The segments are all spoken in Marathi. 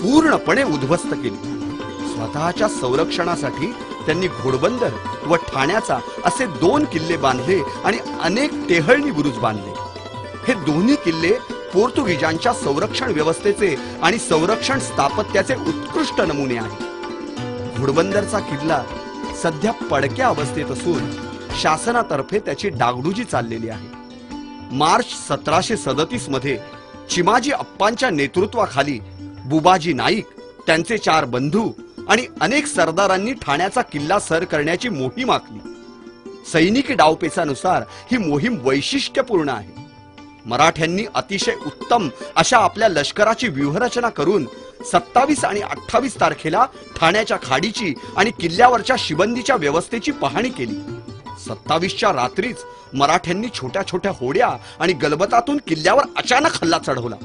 पूर्णपणे उद्ध्वस्त केली। स्वतःच्या संरक्षणासाठी त्यांनी घोडबंदर व ठाण्याचा असे 2 किल्ले बांधले आणि अनेक टेहळणी बुरुज बांधले। हे दोन्ही किल्ले पोर्तुगीजांच्या संरक्षण व्यवस्थेचे आणि संरक्षण स्थापत्याचे उत्कृष्ट नमुने आहेत। घोडबंदरचा किल्ला सध्या पडक्या अवस्थेत असून शासनातर्फे त्याची डागडुजी चाललेली आहे। मार्च 1737 मध्ये चिमाजी अप्पांच्या नेतृत्वाखाली बुबाजी नाईक, त्यांचे 4 बंधू आणि अनेक सरदारांनी ठाण्याचा किल्ला सर करण्याची मोहीम आखली। सैनिकी डावपेचानुसार ही मोहीम वैशिष्ट्यपूर्ण आहे। मराठ्यांनी अतिशय उत्तम अशा आपल्या लष्कराची व्यूहरचना करून 27 आणि 28 तारखेला ठाण्याच्या खाडीची आणि किल्ल्यावरच्या शिबंदीच्या व्यवस्थेची पाहणी केली। 27च्या रात्रीच मराठ्यांनी छोट्या छोट्या होड्या आणि गलबतातून किल्ल्यावर अचानक हल्ला चढवला।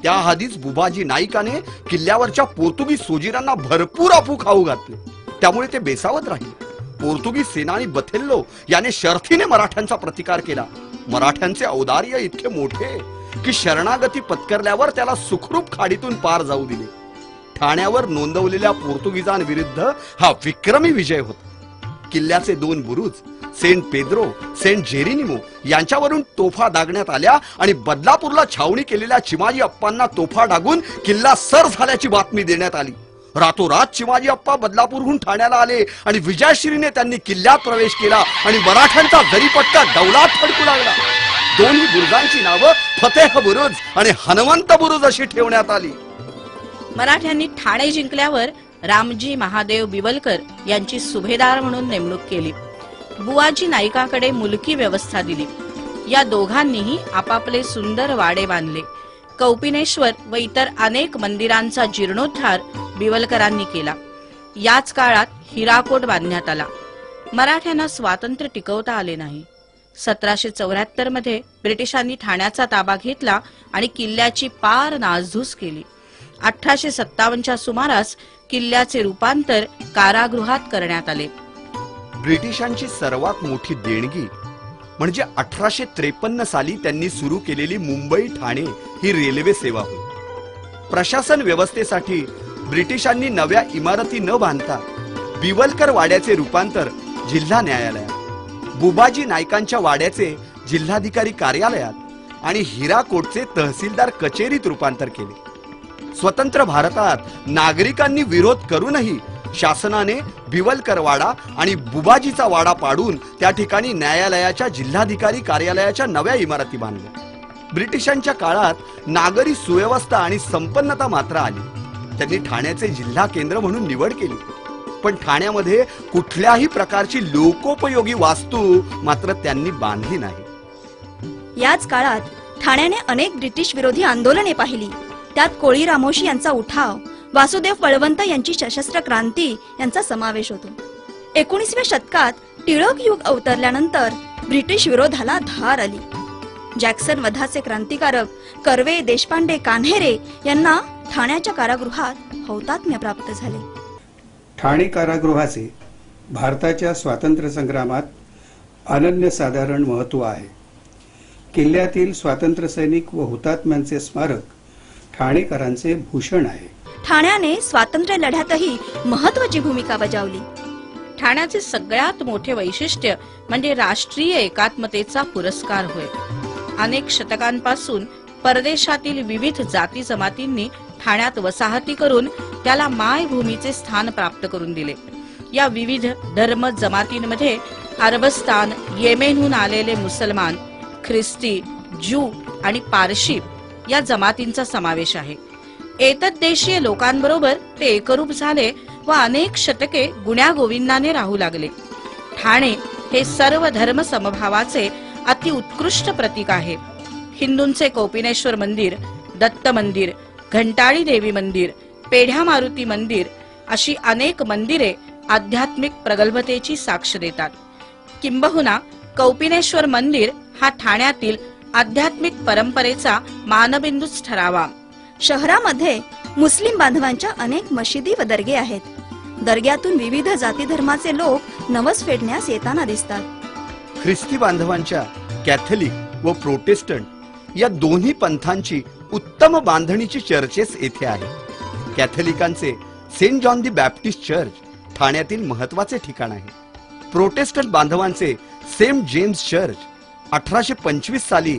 त्या आधीच बुबाजी नाईकाने किल्ल्यावरच्या पोर्तुगीज सोजिरांना भरपूर अफू खाऊ घातले, त्यामुळे ते बेसावत राहिले। पोर्तुगीज सेनानी बथेल्लो याने शर्थीने मराठ्यांचा प्रतिकार केला। मराठ्यांचे औदार्य इतके मोठे की शरणागती पत्करल्यावर त्याला सुखरूप खाडीतून पार जाऊ दिले। ठाण्यावर नोंदवलेल्या पोर्तुगीजांविरुद्ध हा विक्रमी विजय होता। किल्ल्याचे 2 बुरुज सेंट पेद्रो, सेंट जेरिनिमो यांच्यावरून तोफा दागण्यात आल्या आणि बदलापूरला छावणी केलेल्या चिमाजी अप्पांना तोफा डागून किल्ला सर झाल्याची बातमी देण्यात आली। रातोरात चिमाजी अप्पा बदलापूरहून ठाण्याला आले आणि विजयश्रीने त्यांनी किल्ल्यात प्रवेश केला आणि मराठ्यांचा जरीपट्टा डौलात फडकू लागला। दोन्ही बुरुजांची नावं फतेह बुरुज आणि हनुमंत बुरुज अशी ठेवण्यात आली। मराठ्यांनी ठाणे जिंकल्यावर रामजी महादेव बिवलकर यांची सुभेदार म्हणून नेमणूक केली। बुवाजी नाईकाकडे मुलकी व्यवस्था दिली। या दोघांनीही आपापले सुंदर वाडे बांधले। कौपिनेश्वर व इतर अनेक मंदिरांचा जीर्णोद्धार बिवलकरांनी केला। याच काळात हिराकोट बांधण्यात आला। मराठ्यांना स्वातंत्र्य टिकवता आले नाही। 1774 मध्ये ब्रिटिशांनी ठाण्याचा ताबा घेतला आणि किल्ल्याची पार नासधूस केली। 1857च्या सुमारास किल्ल्याचे रूपांतर कारागृहात करण्यात आले। ब्रिटिशांची सर्वात मोठी देणगी म्हणजे 1853 साली त्यांनी सुरू केलेली मुंबई ठाणे ही रेल्वे सेवा होती। प्रशासन व्यवस्थेसाठी ब्रिटिशांनी नव्या इमारती न बांधता बिवलकर वाड्याचे रूपांतर जिल्हा न्यायालयात, बुबाजी नाईकांच्या वाड्याचे जिल्हाधिकारी कार्यालयात आणि हिराकोटचे तहसीलदार कचेरीत रूपांतर केले। स्वतंत्र भारतात नागरिकांनी विरोध करूनही शासनाने बिवलकर वाडा आणि बुबाजीचा वाडा पाडून त्या ठिकाणी न्यायालयाच्या जिल्हाधिकारी कार्यालयाच्या नव्या इमारती बांधल्या। ब्रिटिशांच्या काळात नागरी सुव्यवस्था आणि संपन्नता मात्र आली। त्यांनी ठाण्याचे जिल्हा केंद्र म्हणून निवड केली, पण ठाण्यामध्ये कुठल्याही प्रकारची लोकोपयोगी वास्तू मात्र त्यांनी बांधली नाही। याच काळात ठाण्याने अनेक ब्रिटिश विरोधी आंदोलने पाहिली। त्यात कोळी रामोशी यांचा उठाव, वासुदेव बळवंत यांची सशस्त्र क्रांती यांचा समावेश होतो। 19व्या शतकात टिळक युग अवतरल्यानंतर ब्रिटिश विरोधाला धार आली। जॅक्सन वधाचे क्रांतिकारक कर्वे, देशपांडे, कान्हेरे यांना ठाण्याच्या कारागृहात हौतात्म्य प्राप्त झाले। ठाणे कारागृहाचे भारताच्या स्वातंत्र्य संग्रामात अनन्यसाधारण महत्त्व आहे। किल्ल्यातील स्वातंत्र्य सैनिक व हुतात्म्यांचे स्मारक ठाणेकरांचे भूषण आहे। ठाण्याने स्वातंत्र्य लढ्यातही महत्त्वाची भूमिका बजावली। ठाण्याचे सगळ्यात मोठे वैशिष्ट्य म्हणजे राष्ट्रीय एकात्मतेचा पुरस्कार होय। अनेक शतकांपासून परदेशातील विविध जाती जमातींनी ठाण्यात वसाहती करून त्याला मायभूमीचे स्थान प्राप्त करून दिले। या विविध धर्म जमातींमध्ये अरबस्तान, येमेनहून आलेले मुसलमान, ख्रिस्ती, ज्यू आणि पारशी या जमातींचा समावेश आहे। एतद्देशीय लोकांबरोबर ते एकरूप झाले व अनेक शतके गुण्यागोविंदाने राहू लागले। ठाणे हे सर्व धर्म समभावाचे अति उत्कृष्ट प्रतीक आहे। हिंदूंचे कौपिनेश्वर मंदिर, दत्त मंदिर, घंटाळी देवी मंदिर, पेढ्या मारुती मंदिर अशी अनेक मंदिरे आध्यात्मिक प्रगल्भतेची साक्ष देतात। किंबहुना कौपिनेश्वर मंदिर हा ठाण्यातील आध्यात्मिक परंपरेचा मानबिंदूच ठरावा। शहरामध्ये मुस्लिम बांधवांच्या अनेक मशिदी व दर्गे आहेत। दर्ग्यातून विविध जाती धर्माचे लोक नवस फेडण्यास येताना दिसतात। ख्रिस्ती बांधवांच्या कॅथलिक व प्रोटेस्टंट या दोन्ही पंथांची उत्तम बांधणीची चर्चेस येथे आहे। कॅथलिकांचे saint John the Baptist church ठाण्यातील महत्वाचे ठिकाण आहे. प्रोटेस्टंट बांधवांचे सेंट जेम्स चर्च 1825 साली